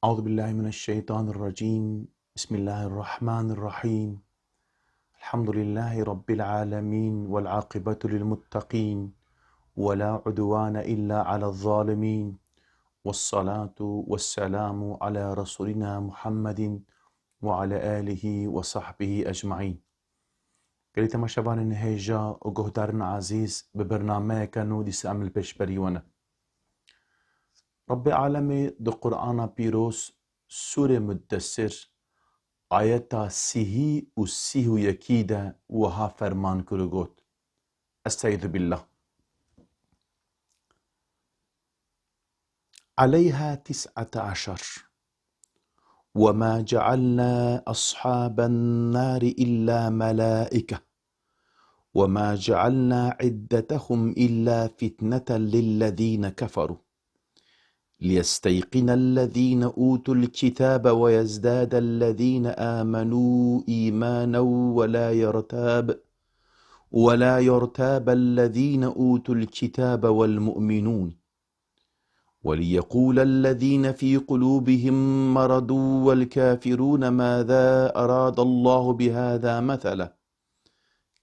أعوذ بالله من الشيطان الرجيم. بسم الله الرحمن الرحيم. الحمد لله رب العالمين والعاقبة للمتقين ولا عدوان إلا على الظالمين، والصلاة والسلام على رسولنا محمد وعلى آله وصحبه أجمعين. قلت ما شبان النهيجا وقهدارنا عزيز ببرنامج كانوا دي سأمل بشبريونا رب العالمين دو قرآن بيروس سورة مدثر آيتا سيهي و سيهو يكيدا وها فرمان كرغوت. استعيذ بالله. عليها 19 وما جعلنا أصحاب النار إلا ملائكة وما جعلنا عدتهم إلا فتنة للذين كفروا ليستيقن الذين أوتوا الكتاب ويزداد الذين آمنوا إيمانا ولا يرتاب الذين أوتوا الكتاب والمؤمنون وليقول الذين في قلوبهم مرض والكافرون ماذا أراد الله بهذا مثلا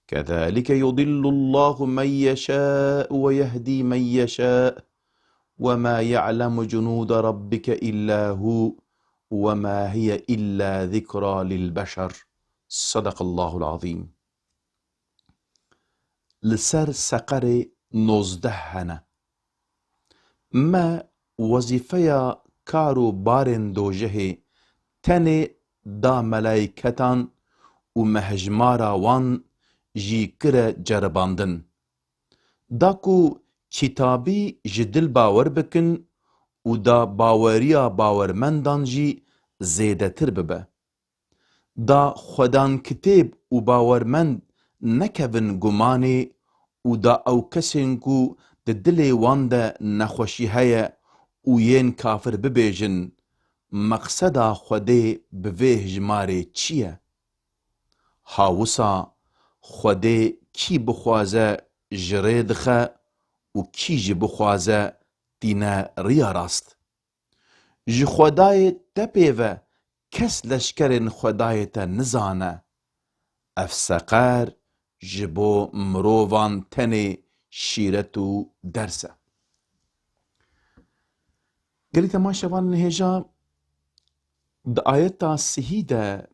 كذلك يضل الله من يشاء ويهدي من يشاء وما يعلم جنود ربك إلا هو وما هي إلا ذكرى للبشر. صدق الله العظيم. لسر سقر 19 هنه ما وظیفه کارو بارن دوجه تن دا ملائکتان و مهجمارا وان جی کره جرباندن دا کو کتابی جدل باور بکن و دا باوریا باورمندان جی زیده تر ببه دا خودان کتاب و باورمند نکوین گمانه و دا او کسین کو د دل وان ده نخوشی هیا و ین کافر ببیجن مقصدا خوده بوه هجماره چیه؟ هاوسا خوده کی بخوازه جره دخه و کی جی بخوازه دینه ریا راست. جی خدای تپیوه کس لشکرین خدای تا نزانه افسقر جبو مرووان تنه شیرتو درسه. قلت ما شوان نهجا دا آيتا سهيدة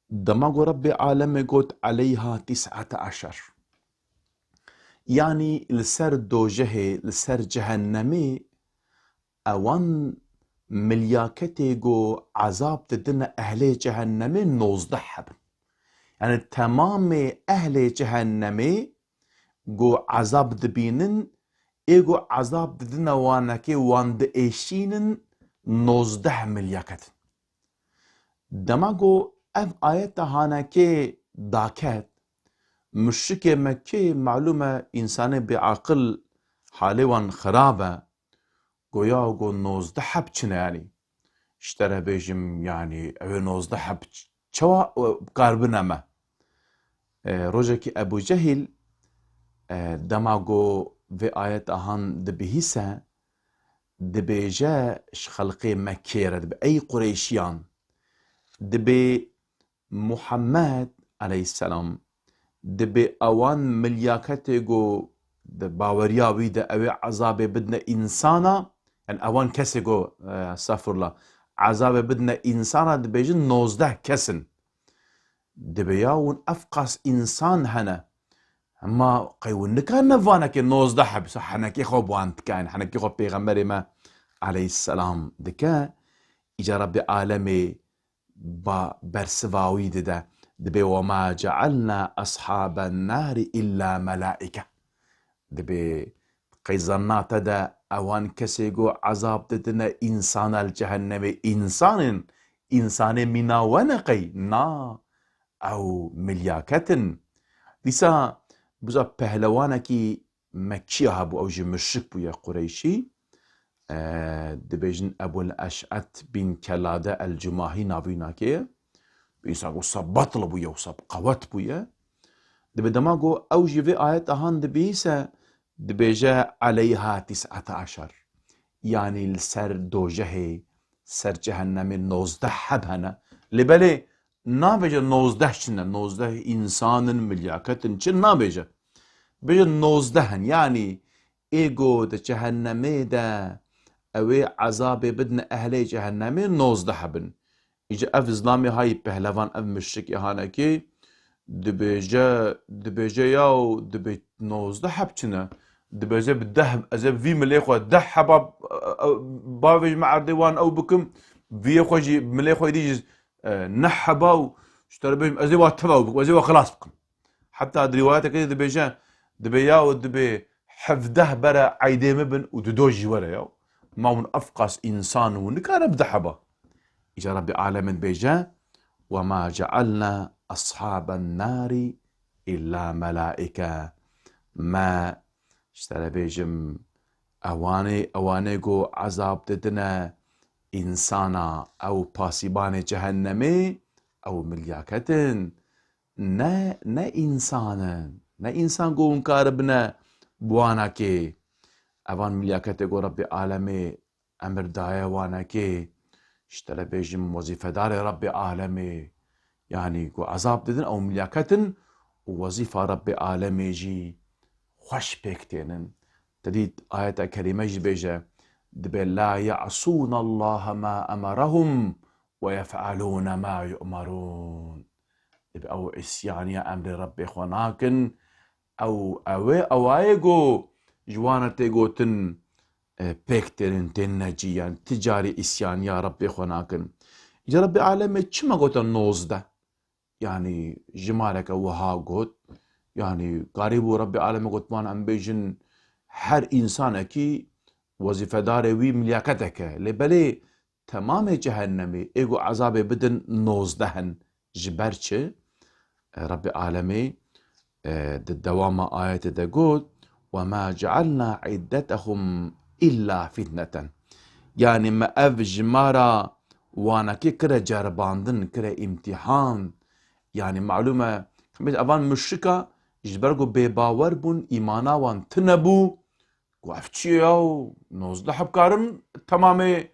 دماغ رب العالم قلت عليها 19 يعني لسر دوجه لسر جهنمي اوان ملياكتي جو عذاب تدنا اهل جهنمي 19 حبن يعني تمام اهل جهنمي جو عذاب دبينن ايجو عذاب ددنا وانكي واند ايشينن 19 ملياكت دماغو اف آيات هانكي داكت مشرك مكي معلومة انسان بعقل حالوان خرابة گویا گو 19 حب چنه يعني اشتره بيجم يعني او 19 حب چوا قاربنما روجك ابو جهل دماغو في آيات آهان دبهيسا دبيجا خلقي مكيرة دبي أي قريشيان دبي محمد عليه السلام دبي أوان ملياكتيغو باورياوي دا أوي عذاب بدنا إنسانا يعني أوان كسيغو استغفر الله عذاب بدنا إنسانا دبيجن 19 كسن دبياون أفقس إنسان هنا اما قيون كان نفانك 19 حب صح حنكي خوب وانت كان حنكي خوب بيغمبري ما عليه السلام دكا اجا رب عالمي با برسواوي ده دبي وما جعلنا اصحاب النار الا ملائكه دبي قيزنات ده اوان كسيغو عذاب ددنا انسان الجهنم انسان منا ونقي نا او ملياكتن لسا بزا پهلوانکی مکی هبو او جی مشرک بو یا قریشی دبیجن ابو الاشعت بن کلاده الجماهی ناوینا که بیسا گو سب بطل بو یا سب قوت بو یا دبی دماغو او جی وی آیت اهان دبیسا دبیجا علیها 19 يعني لسر دوجه سر جهنم 19 حب هنه لبلي نابجه 19 شنه 19 انسان ملياكتن چن نابجه بجه 19 هن يعني ايگو ده جهنمي ده اوي عذاب بدن اهل جهنمي 19 حبن اجا اف ظلامي هاي پهلوان اف مشرك اهانكي دبيجه ياو دبي 19 حب چنه دبيجه بالذهب ازب في مليخو ده حباب بافج مع ديوان او بكم في خوجي مليخو يديج نحباو اشترى بهم ازيوا تباو وازيوا خلاص بكم حتى هاد رواياتك كده دبيجه دبي ياو دبي حفده برا عيدي مبن ودوجي ورا ياو ما من افقس انسان ونكان بدحبه اجا ربي عالم بيجا وما جعلنا اصحاب النار الا ملائكه ما اشترى بيجم اواني جو عذاب ددنا انسانا او باسيبان جهنمي او ملياكتن نا انسانا نا انسان جو انكاربنا بوانا كي اوان ملياكت جو ربي عالمي امر دايا وانا كي اشترى بيجم وظيفة دار ربي عالمي يعني جو عذاب ددن او ملياكتن ووظيفة ربي عالمي جي خوش بيكتينن تديد آية كريمة جي بيجا دبي لا يعصون الله ما أمرهم ويفعلون ما يؤمرون دبي أو إسيان يا أمر ربي خوناكن أو أوايقو جوانا تيقو تن بيكترين تنجي يعني تجاري إسيان يا ربي خوناكن يا ربي عالمي چما قوتا نوز ده يعني جمالك أوها قوت يعني قريبو ربي عالمي قوت وانا أم بيجن هر انسان کی وظیفه داره وی ملیاکته که لبلی تمام جهنمی ایگو عذاب بدن 19 جبر چه رب عالمی دوام آیت ده گود وما جعلنا عدتهم إلا فتنة يعني ما اف جمارا وانا كي كره جرباندن كره امتحان يعني معلومة اوان مشركة جبرگو بباور بون ایمانا وان تنبو وافچيو 19 حبكارن تمامي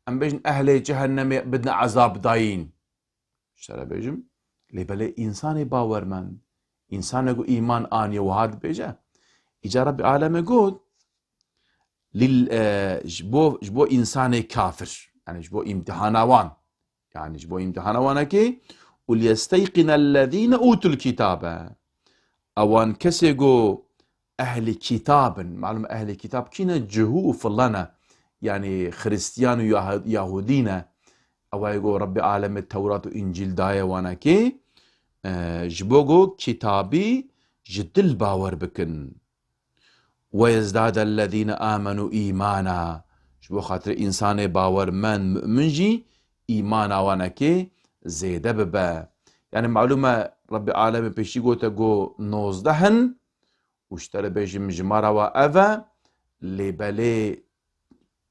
ام بيجن اهل جهنم بدنا عذاب داين شرا بيجم لبلي انسان باورمن انسان جو ايمان اني وهاد بيجا اجا رب عالم يقول جبو انسان كافر يعني جبو امتحانوان يعني جبو امتحانوان كي وليستيقن الذين اوتوا الكتاب اوان كسيجو أهل كتاب معلوم أهل كتاب كينا جهو فلنا يعني خريستيان ويهودين أو يقول ربي عالم التوراة وإنجيل دايا وانا كي جبوغو كتابي جدل باور بكن ويزداد الذين آمنوا إيمانا جبو خاطر إنسان باور من مؤمنجي إيمانا وانا كي زيادة ببا يعني معلومة ربي عالم بيشيغو تقو 19 واشترى بيجم جمارة وأفا لبالي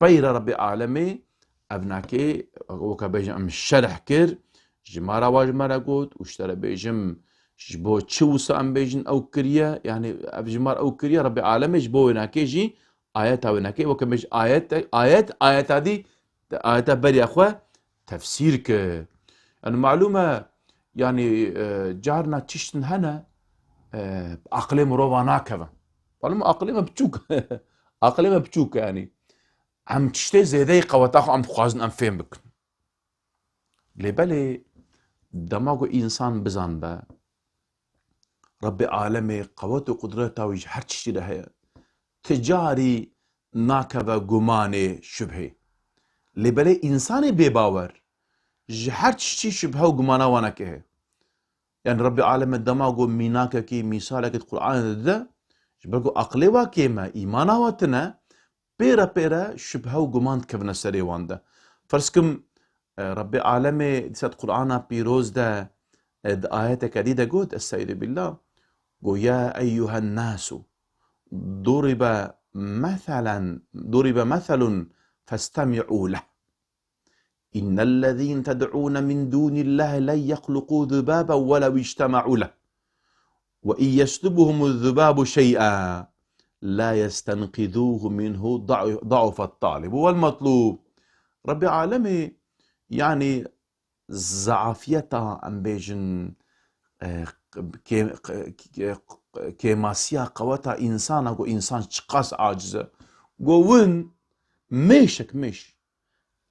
بير ربي عالمي أبناكي وكا بيجم شرح كر جمارة وجمارة قوت واشترى بيجم جبو تشوسا أم بيجن أو كريا يعني جمار أو كريا ربي عالمي جبو هناكي جي آيات هناكي وكا بيج آيات هذه آيات بري أخوة تفسير ك المعلومة يعني جارنا تشتن هنا اقليم روفانا كذا والله اقليم بتشوك اقليم بتشوك يعني عم تشتي زي ذيقة وتاخو عم تخوازن ام فين بك لبالي دماغو انسان بزان با ربي عالمي قوته وقدرته ويج هر تشتي ده تجاري ناكذا قماني شبهي لبالي انساني بباور هر تشتي شبهه وقمانه وانا كه يعني ربي عالم الدماغو ميناكا كي مثالك القرآن ده جبرقو أقلوا كيما إيمانا واتنا بيرا شبهه وقمان كفنا سري وانده فرسكم ربي عالمي ديسات قرآن بيروز ده آياتك عديدة قد السيد بالله قو يا أيها الناس ضرب مثل فاستمعوا له إن الذين تدعون من دون الله لن يخلقوا ذبابا ولو اجتمعوا له وإن يسلبهم الذباب شيئا لا يستنقذوه منه ضعف الطالب والمطلوب ربي عالمي يعني زعافيتا ام بيجن كيماسيا قوتا انسان اكو انسان شقاس عاجزه قوون ميش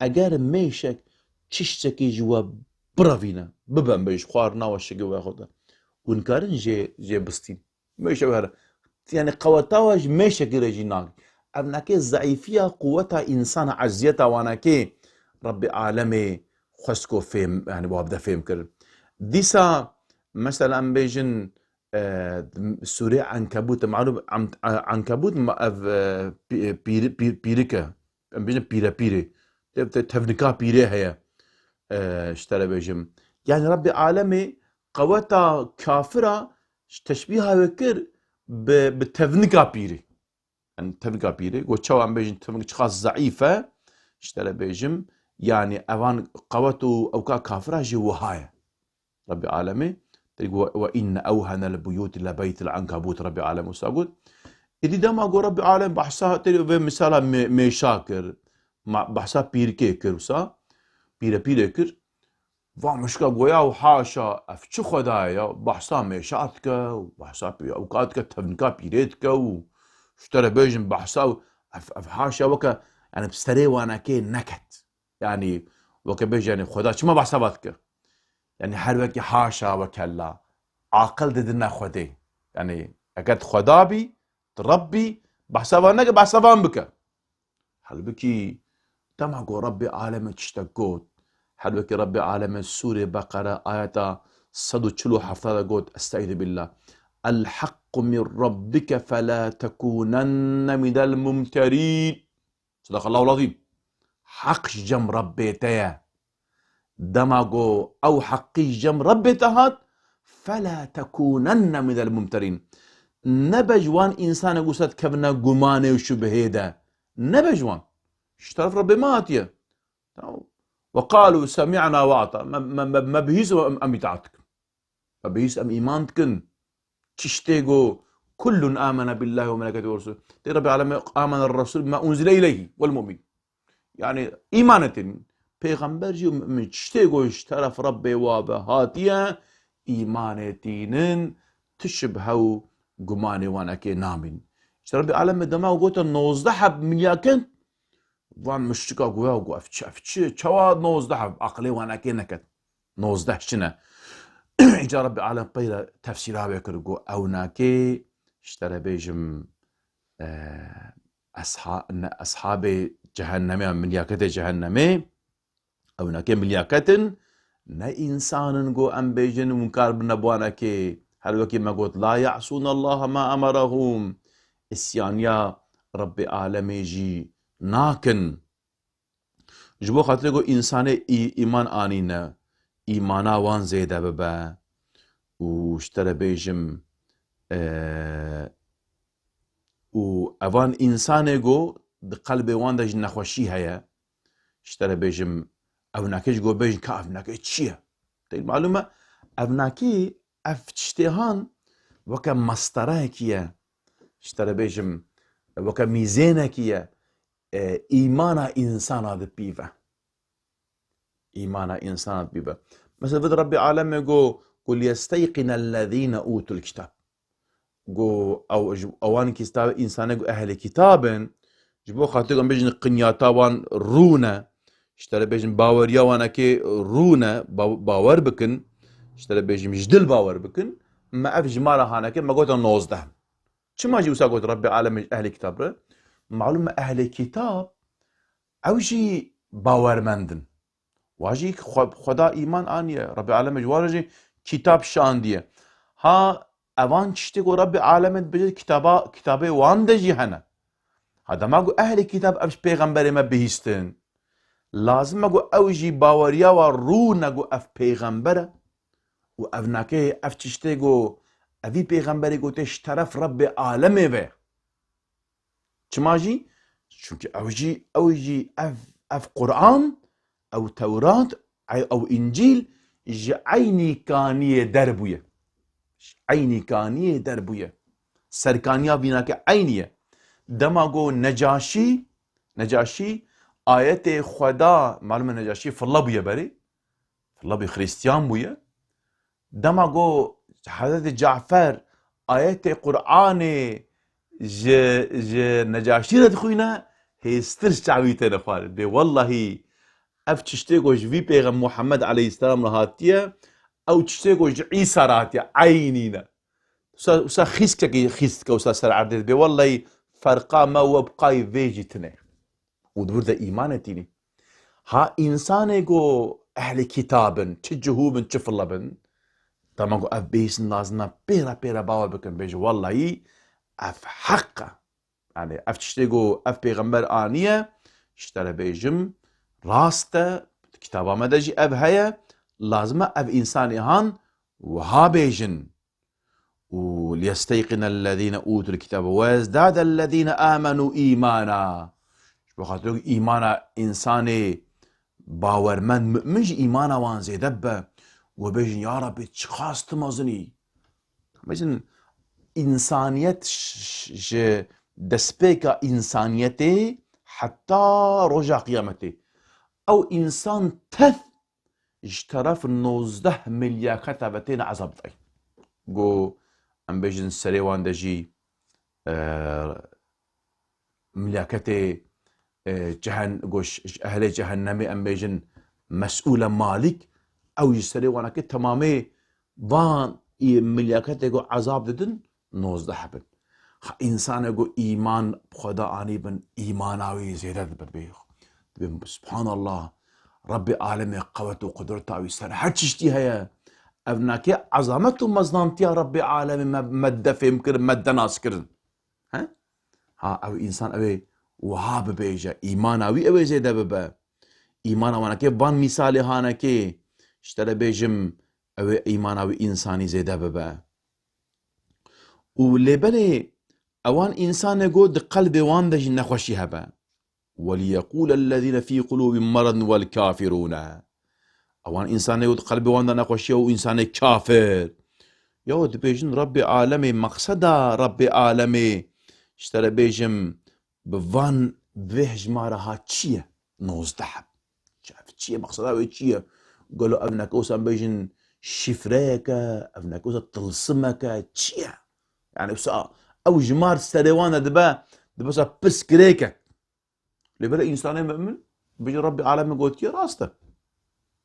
اگر ميشك تشتكي جوا برافينا ببن بيش خوارنا وشكي وياخدها ونكارن جي بستين ميش وهذا يعني قوتاوج ميشك رجيناك ابناكي ضعيفيه قوتها انسان عزيتا واناكي ربي عالمي خسكو فهم يعني بابدا فهم كر ديسا مثلا بيجن سوري عنكبوت معلوم عنكبوت بيريكا بيجن بيري تفنكا بيري هي اشترى بيجم يعني ربي عالمي قوتا كافرة تشبيهها بكر بتفنكا بيري يعني تفنكا بيري وتشاو عم بيجن تفنكا خاص ضعيفة اشترى بيجم يعني اوان قوته او كافرة جوهاية ربي عالمي وإن أوهن البيوت لبيت العنكبوت ربي عالمي وساقول إذا دام أقول ربي عالم بحسها تلي مثلا ميشاكر بحسها بيركي كرسا بيرا كر ومشكا قويا وحاشا أفتش خدايا بحسها ميشاتك وبحسها أوقاتك تفنكا بيريتك واشترى بيجن بحسها حاشا وكا يعني بستري وانا كي نكت يعني وكا بيجي يعني خدا شما بحساباتك يعني هر وقت حاشا وكلا عاقل ددنا خدي يعني اكد خدابي تربي بحسابانك بحسابان بك هل بكي تمعقو ربي عالم تشتقوت هل بكي ربي عالم سورة بقرة آيات صدو تشلو حفظة قوت استعيذ بالله الحق من ربك فلا تكونن من الممترين صدق الله العظيم حق جم ربي تيا دماغو أو حقي جم ربي تهات فلا تكونن من الممترين نبجوان إنسان قصد كبنا قماني وشبهه ده نبجوان اشترف ربي ماتيا وقالوا سمعنا وعطا ما بهيس أم يتعتك ما بهيس أم إيمانتكن تشتيقو كل آمن بالله وملائكته ورسوله ربي على آمن الرسول ما أنزل إليه والمؤمن يعني إيمانة پیغمبر جی مجته گوش طرف رب وابه هاتیه ایمانتینن تشبه و گمانی وانا که نامین ربی عالم دما گوت 19 ملیاکن وان مشتکا گویا گو افتش چوا 19 عقلی وانا که نکد 19 شنه اینجا ربی عالم قیل تفسیرها بکر گو اونا که اشترى بيجم اصحاب جهنمي ملياكت جهنمي او ناكي ملياكتن نا انسان جو ام بيجن منكار بنبوانا كي هل وكي ما قلت لا يعصون الله ما امرهم اسيان يا ربي عالمي جي ناكن جبو خاطر جو انسان ايمان انينا ايمانا وان زيدا ببا واشترى بيجم و اوان انسان جو بقلب وان دج نخوشي هيا اشترى بيجم ابناكيش جو بيجن كافناكي تشيه المعلومه ابناكي افتشتهان وكا مسطره كيا اشترى بيجم وكا ميزانه كيا ايمانا انسان هذا بيفا ايمانا انسان هذا بيفا مثلا فد ربي عالم يقول قل يستيقن الذين اوتوا الكتاب جو او اوان كتاب انسان جو اهل كتاب جبو خاطرهم بيجن قنياتا وان رونا اشترى بيجن باوريا وانا كي رونا باور بكن اشترى بيجن مجدل باور بكن ما افج مالا هانا كي ما قلت 19 شما جي وسا قلت ربي عالم اهل كتاب معلومه اهل كتاب اوجي باور مندن واجي خدا ايمان انيه ربي عالم جوارجي كتاب شانديه ها اوان تشتكو ربي عالم بجد كتابه وان دجي هنا هذا ما قو اهل كتاب ابش پیغمبر ما بهيستن لازم اقو اوجي باوريا و رونا قو اف پیغمبره و افناكي اف تشتيقو افي پیغمبري قو تش طرف رب عالمي به چماجي چونك اوجي اف قرآن او توراة او انجيل عيني كانية دربوية عيني كانية دربوية سركانيا بيناك عينية دماغو نجاشي آيات خدا معلومة نجاشي فالله بويا بري فالله بي خريستيان بويا دما جو حضرت جعفر آيات قرآن ج نجاشي رد خوينا هيستر شعبيته نخوار بي والله اف تشتي گوش في پیغم محمد عليه السلام رهاتيه او تشتي گوش عيسى رهاتيه عينينا وسا خيسك وسا سر عدد بي والله فرقا ما وبقاي فيجيتنا ودور ذا ايمانتيني ها انسان جو اهل كتاب تجهو من تشفلبن طبعا جو اف بيس نازنا بيرا باور بكن بيجي والله اف حقه يعني اف تشتي جو اف پیغمبر آنيه اشترى بيجم راسته كتابا مدجي اف هيا لازمه اف انساني هان وها بيجن وليستيقن الذين اوتوا الكتاب ويزداد الذين امنوا ايمانا بخاطر ايمانا انساني باورمند مش ايمانا وان زيدبه وبيجن يا رب خاص تمازني بيجن انسانيت دسبيكا انسانيتي حتى رجع قيامتي او انسان تث اجترف 19 مليار كتابتين عذابتي جو ام بيجن سريوان دجي ملاكتي جهن گوش اهل جهنمي ام بيجن مسؤول مالك او يسريوان كي تمامي وان ملاكتي جو عذاب ددن 19 حبن انسان جو ايمان خدا اني بن ايماناوي زيادة ببيخ سبحان الله ربي عالمي قوته وقدرته ويسر حتشتي هيا ابناكي عظمته مزنانتي يا ربي عالمي مدى فهم كرن مدى ناس كرن ها او انسان اوي وهاب بيجا ايماناوي اوي زيادة ببا ايمانا وانا كي بان مثالي هانا كي اشترى بيجم اوي ايماناوي انساني زيادة ببا ولبلي اوان انسان يقول قلبي وان دجي نخوشي هبا وليقول الذين في قلوب مرض والكافرون اوان انسان يقول قلبي وان نخوشي وانسان كافر يود بيجن ربي عالمي مقصدا ربي عالمي اشترى بيجم بفان بيهج مارها تشيه نوزدحب شاف تشيه مقصدا وتشيه قالوا ابنك اوسان بيجن شفريك ابنك اوسان تلصمك تشيه يعني بسا او جمار سريوانا دبا سا بس كريكك لبلا انسان مؤمن بيجي ربي عالمي قلت يا راسته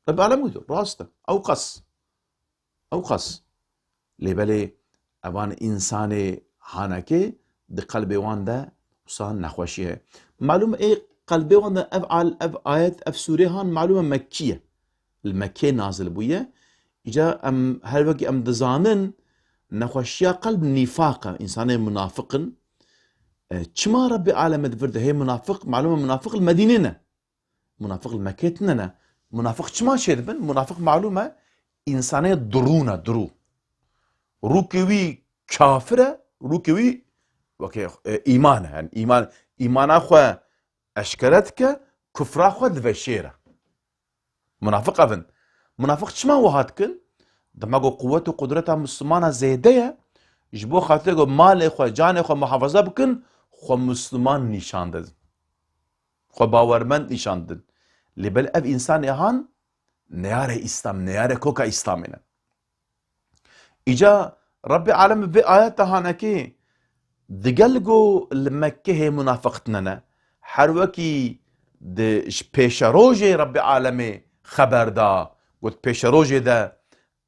ربي عالمي قلت راسته او قص لبلا ابان انساني هانكي دي قلبي واندا وصان نخوشيه معلومه ايه قلبي واندا افعل ايات اف سوري هان معلومه مكيه المكيه نازل بويه اجا ام هل وقي ام دزانن نخوشيا قلب نفاقه انسان منافق شما ربي عالم دفرد هي منافق معلومه منافق المدينه منافق المكيتنا منافق شما شيربن منافق معلومه انسانيه درو روكوي كافره روكوي اوكي ايمان يعني ايمان اخو اشكرتك كفر اخو دفشيره منافق ابن منافق شما وهاتكن دماغو قوته وقدرتها مسلمانه زيديه جبو خاطر مال اخو جان اخو محافظه بكن خو مسلمان نشان دادن خو باورمند نشان دادن لبل اف انسان اهان نياره اسلام نياره كوكا اسلامنا اجا ربي عالم في ايات هانكي دقلقو المكه هي منافقتنا حروكي دش بيشروجي ربي عالمي خبر دا قلت بيشروجي دا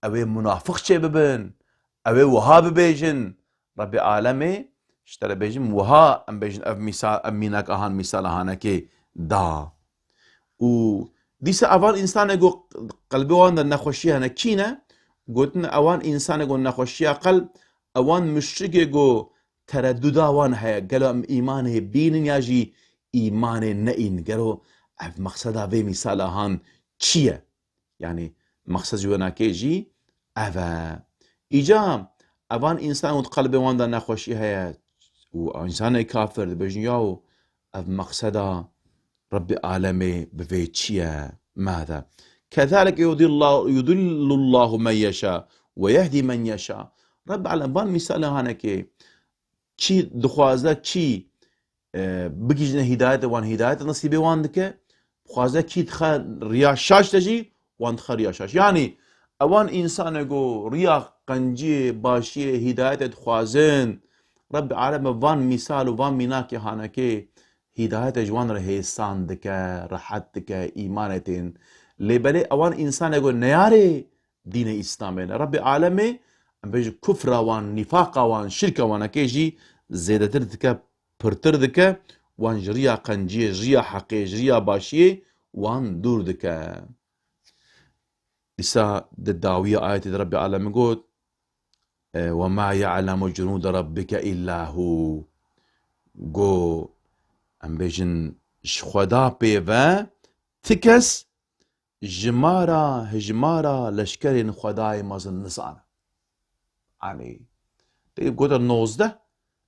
اوي منافق شي ببن اوي وهاب بيجن ربي عالمي اشترى بيجن وها ام بيجن اف مثال امينك اهان مثال هانكي دا و ديسا اوان انسان يقول قلبي وان نخوشيها نكينا قلتنا اوان انسان يقول نخوشيها قلب اوان مشرق يقول ترددا وان هيا قالوا ام ايمانه بين ياجي ايمانه نئين قالوا اف مقصدا في مثال هان تشيه يعني مقصد جوانا كيجي افا ايجا اوان انسان قلبي وان نخوشي هيا وانسان كافر بجنياو اف مقصدا ربي عالمي بفيتشيا ماذا كذلك يضل الله من يشاء ويهدي من يشاء رب عالم بان مثال هانكي چی دخوازه چی بگیجنه هدایت وان هدایت نصیبه وان دکه خوازه كي تخا ريا شاش تجي وان تخا ريا شاش يعني اوان انسان جو ريا قنجي باشي هداية خوازن رب العالمين وان مثال وان ميناكي هانكي هداية جوان رهيسان دكا راحت دكا ايمانتين لبالي اوان انسان جو نياري دين اسلامي رب العالمين بيجي كفر وان نفاق وان شرك وان كيجي زيادة دكا پرتر دكا وان جريا قنجي جريا حقي جريا باشي وان دور دكا إسا الدعوية آية رب العالمين يقول وما يعلم جنود ربك إلا هو جو ام بيجن خدا بيفا تكس جمارا هجمارا لشكرين خداي مازن نسان يعني تقول النوز ده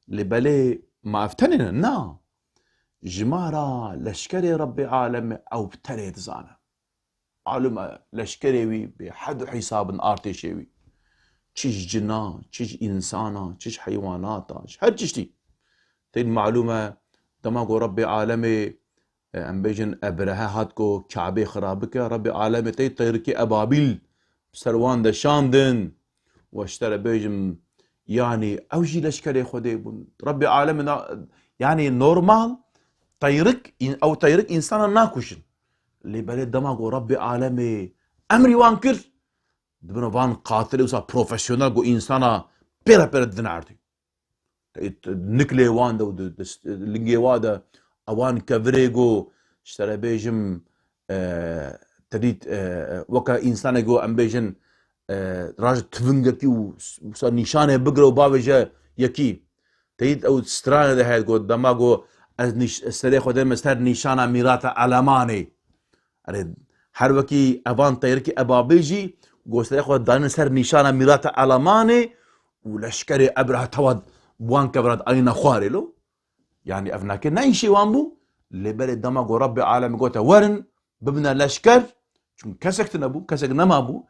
لبالي ما افتنين نا جمارا لشكري ربي عالم او بتري تزانا معلومة لشكري وي بحد حساب ارتشيوي تشيش جنا تشيش انسانا تشيش حيواناتا هر تشتي تين معلومة دماغو ربي عالمي ام بيجن ابرها هاتكو كعبه خرابك ربي عالمي تي طيركي ابابيل سروان ده شاندن واشترى بيجم يعني اوجي لشكري خدي بون ربي عالمي يعني نورمال طيرك او طيرك انسانا ناكوشن اللي بلد دماغو ربي عالمي امري وانكر دبنا فان قاتل وصا بروفيشنال جو انسانا بيرا دنعرتي نكلي وان دو لنجي وادا اوان كافريجو اشترى بيجم تريد وكا انسان جو ام بيجن راجل تفنجكي وصار نشانه بقرا وبابجا يكي تريد او سترانه ده هاي جو دماغو از استري خدم مستر نشانه ميراتا علماني اريد هر وكي افان طيركي ابابيجي جو استري خد دان سر نشانه ميراتا علماني ولشكري ابرها تود بوان كبرت اين خواري له يعني افناك نايشي وامبو لبلد دماغو ربي عالم قوتا ورن ببنا لشكر چون كسك نبو كسك نمابو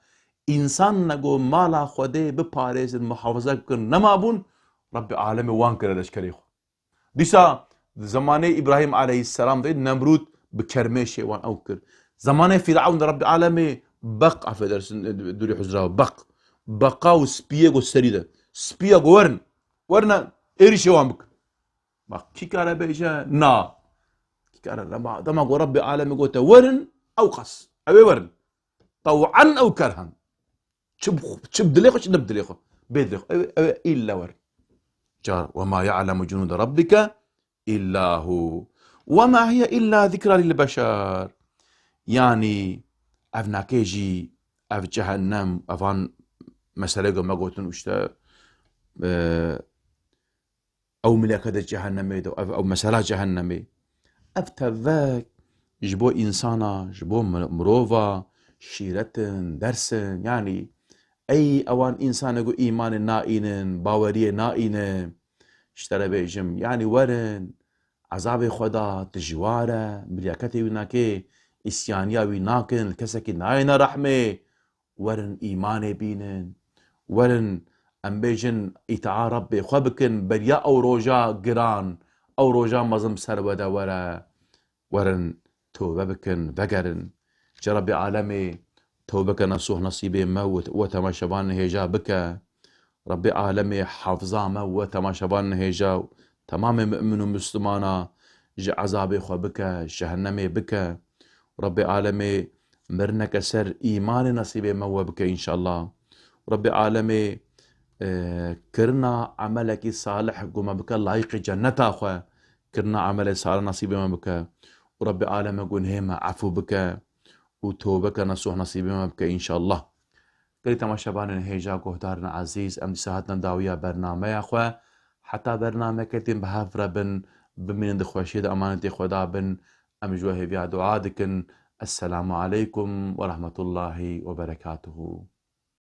انسان نگو مالا خوده بپاريز المحافظة كن نمابون ربي عالم وان كر لشكري خو ديسا زمانه ابراهيم عليه السلام ده نمرود بكرميشي وان اوكر زمانه فرعون ربي عالمي بق عفدر دوري حزراو بقاو سبيغو سريده سبيغو ورنا ايريشي وان بك ما كي كان بيجا نا كي كان لما دماغ ربي عالمي قوته ورن او قص او ورن طوعا او كرها شب دليخو شنب دليخو بيدليخو الا ورن جار وما يعلم جنود ربك الا هو وما هي الا ذكرى للبشر يعني افناكيجي اف جهنم افان مسألة ما قلتن وشتا او ملكة جهنمي او مسألة جهنمي افتفاك جبو انسانا جبو مروفا شيرتن درسن يعني اي اوان انسان يقول ايمان نائن باورية نائن اشترى بيجم يعني ورن عذاب خدا تجواره ملكتي وناكي اسيانيا وناكن الكسكي ناين رحمه ورن ايمان بينن ورن ام بيجن اطاع ربي خبكن بريا او روجا قران او روجا مزم سرودا ورن توبه بكن بقرن جربي عالمي توبك نصوح نصيبي موت وتما شبان هيجا بك ربي عالمي حافظا موت ما شبان هيجا تمام مؤمن مسلمانا جي عذابي خو بك جهنمي بك ربي عالمي مرنك سر ايمان نصيبي مو بك ان شاء الله ربي عالمي كرنا عملك صالح قوم بك لايق جنتا خو كرنا عمل صالح نصيبي ما بك وربي عالمي قول هيما عفو بك وتوبك نصوح نصيبي ما بك ان شاء الله قلت ما شبان هيجا قهدارنا عزيز ام ساعتنا داوية برنامج يا اخوة حتى برنامج كتن بهافرة بن بمن دخوشيد امانتي خدا بن ام جوه بيا دعاء دكن السلام عليكم ورحمة الله وبركاته.